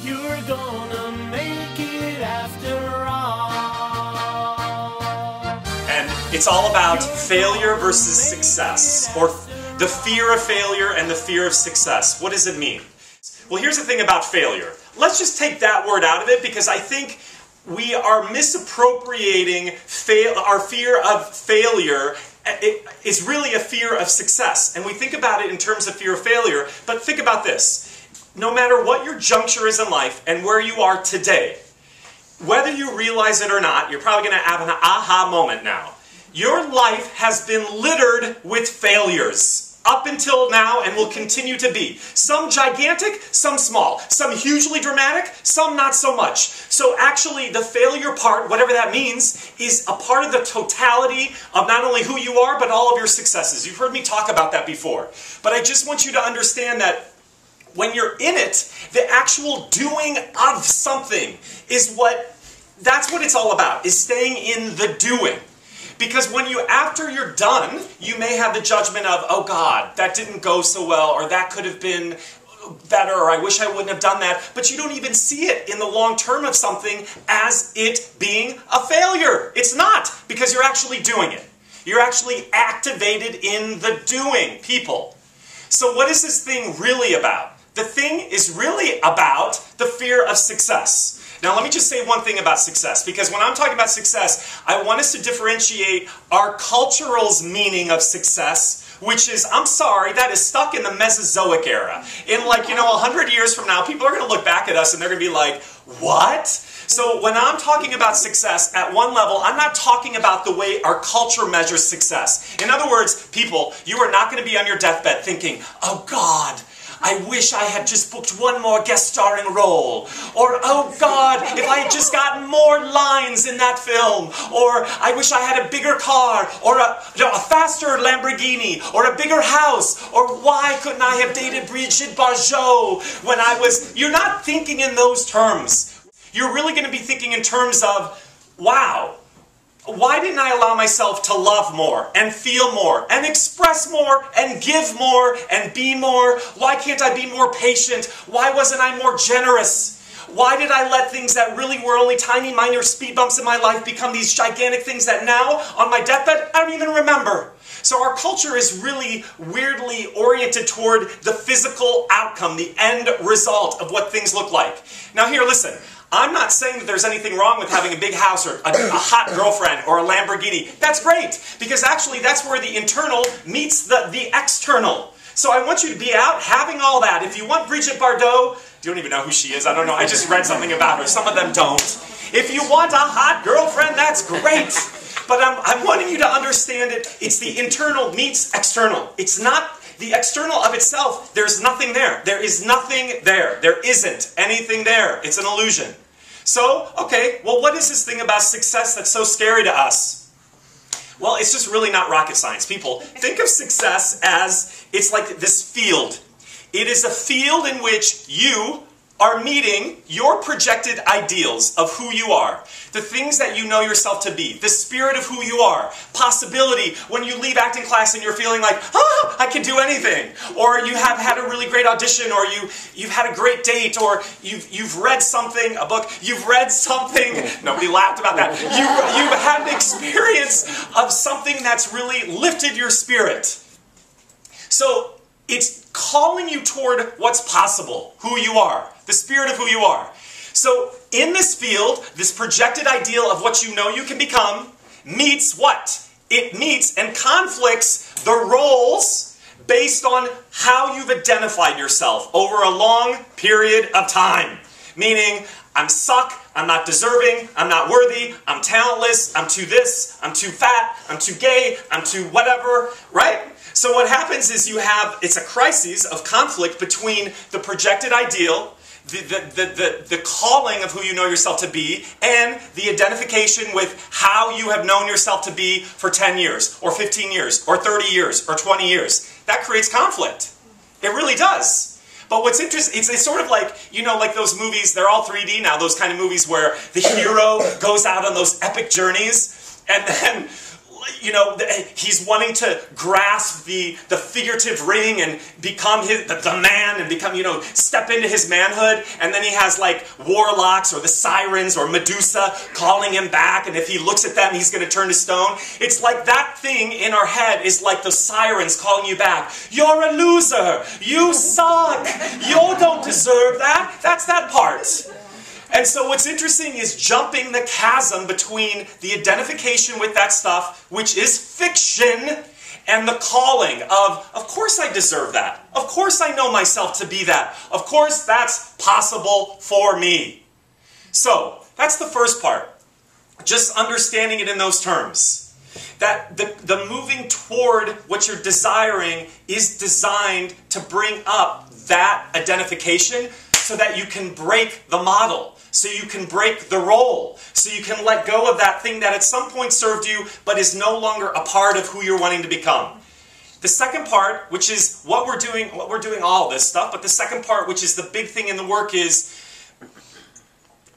You're gonna make it after all. And it's all about failure versus success, or the fear of failure and the fear of success. What does it mean? Well, here's the thing about failure. Let's just take that word out of it, because I think we are misappropriating our fear of failure. It's really a fear of success. And we think about it in terms of fear of failure, but think about this. No matter what your juncture is in life and where you are today, whether you realize it or not, you're probably going to have an aha moment now. Your life has been littered with failures up until now and will continue to be. Some gigantic, some small. Some hugely dramatic, some not so much. So actually the failure part, whatever that means, is a part of the totality of not only who you are, but all of your successes. You've heard me talk about that before. But I just want you to understand that when you're in it, the actual doing of something is that's what it's all about, is staying in the doing. Because after you're done, you may have the judgment of, oh God, that didn't go so well, or that could have been better, or I wish I wouldn't have done that. But you don't even see it in the long term of something as it being a failure. It's not, because you're actually doing it. You're actually activated in the doing, people. So what is this thing really about? The thing is really about the fear of success. Now let me just say one thing about success, because when I'm talking about success, I want us to differentiate our cultural's meaning of success, which is, I'm sorry, that is stuck in the Mesozoic era. In 100 years from now, people are going to look back at us and they're going to be like, what? So when I'm talking about success at one level, I'm not talking about the way our culture measures success. In other words, people, you are not going to be on your deathbed thinking, oh God, I wish I had just booked one more guest starring role. Or, oh God, if I had just gotten more lines in that film. Or, I wish I had a bigger car. Or a faster Lamborghini. Or a bigger house. Or why couldn't I have dated Brigitte Bardot when I was... You're not thinking in those terms. You're really going to be thinking in terms of, wow, why didn't I allow myself to love more, and feel more, and express more, and give more, and be more? Why can't I be more patient? Why wasn't I more generous? Why did I let things that really were only tiny, minor speed bumps in my life become these gigantic things that now, on my deathbed, I don't even remember? So our culture is really weirdly oriented toward the physical outcome, the end result of what things look like. Now here, listen. I'm not saying that there's anything wrong with having a big house or a hot girlfriend or a Lamborghini. That's great, because actually that's where the internal meets the external. So I want you to be out having all that. If you want Brigitte Bardot, you don't even know who she is, I don't know, I just read something about her. Some of them don't. If you want a hot girlfriend, that's great. But I'm wanting you to understand it. It's the internal meets external. It's not the external of itself. There's nothing there. There is nothing there. There isn't anything there. It's an illusion. So, okay, well, what is this thing about success that's so scary to us? Well, it's just really not rocket science. People, think of success as, it's like this field. It is a field in which you are meeting your projected ideals of who you are. The things that you know yourself to be. The spirit of who you are. Possibility, when you leave acting class and you're feeling like, I can do anything. Or you have had a really great audition, or you've had a great date, or you've read something, a book, you've read something, nobody laughed about that. You've had an experience of something that's really lifted your spirit. So, it's calling you toward what's possible, who you are, the spirit of who you are. So in this field, this projected ideal of what you know you can become meets what? It meets and conflicts the roles based on how you've identified yourself over a long period of time. Meaning, I'm suck, I'm not deserving, I'm not worthy, I'm talentless, I'm too this, I'm too fat, I'm too gay, I'm too whatever, right? So what happens is it's a crisis of conflict between the projected ideal, the calling of who you know yourself to be, and the identification with how you have known yourself to be for 10 years, or 15 years, or 30 years, or 20 years. That creates conflict. It really does. But what's interesting, it's sort of like, like those movies, they're all 3D now, those kind of movies where the hero goes out on those epic journeys, and then he's wanting to grasp the figurative ring and become the man and become, step into his manhood. And then he has like warlocks or the sirens or Medusa calling him back. And if he looks at them, he's going to turn to stone. It's like that thing in our head is like the sirens calling you back. You're a loser. You suck. You don't deserve that. That's that part. And so what's interesting is jumping the chasm between the identification with that stuff, which is fiction, and the calling of course I deserve that. Of course I know myself to be that. Of course that's possible for me. So, that's the first part. Just understanding it in those terms. That the moving toward what you're desiring is designed to bring up that identification so that you can break the model. So you can break the role. So you can let go of that thing that at some point served you, but is no longer a part of who you're wanting to become. The second part, which is what we're doing all this stuff, but the second part, which is the big thing in the work, is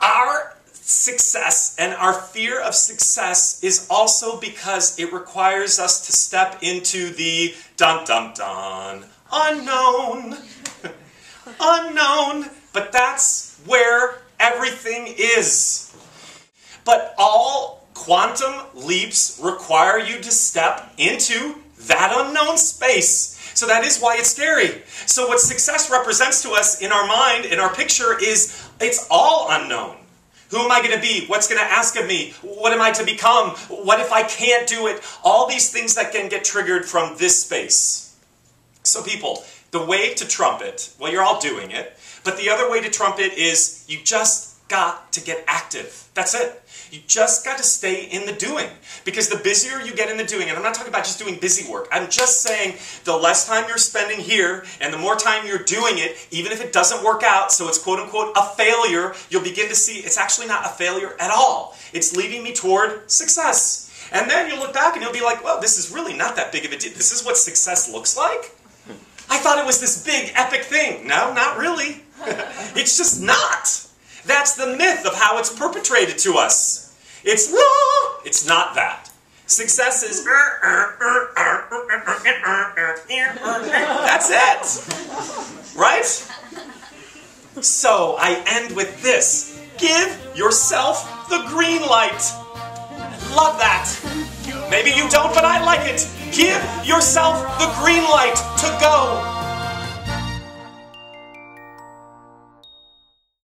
our success and our fear of success is also because it requires us to step into the dun-dun-dun, unknown. Unknown. But that's where everything is. But all quantum leaps require you to step into that unknown space. So that is why it's scary. So what success represents to us in our mind, in our picture, is it's all unknown. Who am I going to be? What's going to ask of me? What am I to become? What if I can't do it? All these things that can get triggered from this space. So people, the way to trump it, well, you're all doing it, but the other way to trump it is you just got to get active. That's it. You just got to stay in the doing. Because the busier you get in the doing, and I'm not talking about just doing busy work, I'm just saying the less time you're spending here and the more time you're doing it, even if it doesn't work out, so it's quote-unquote a failure, you'll begin to see it's actually not a failure at all. It's leading me toward success. And then you'll look back and you'll be like, well, this is really not that big of a deal. This is what success looks like? I thought it was this big, epic thing. No, not really. It's just not. That's the myth of how it's perpetrated to us. It's not that. Success is that's it. Right? So I end with this. Give yourself the green light. Love that. Maybe you don't, but I like it. Give yourself the green light to go.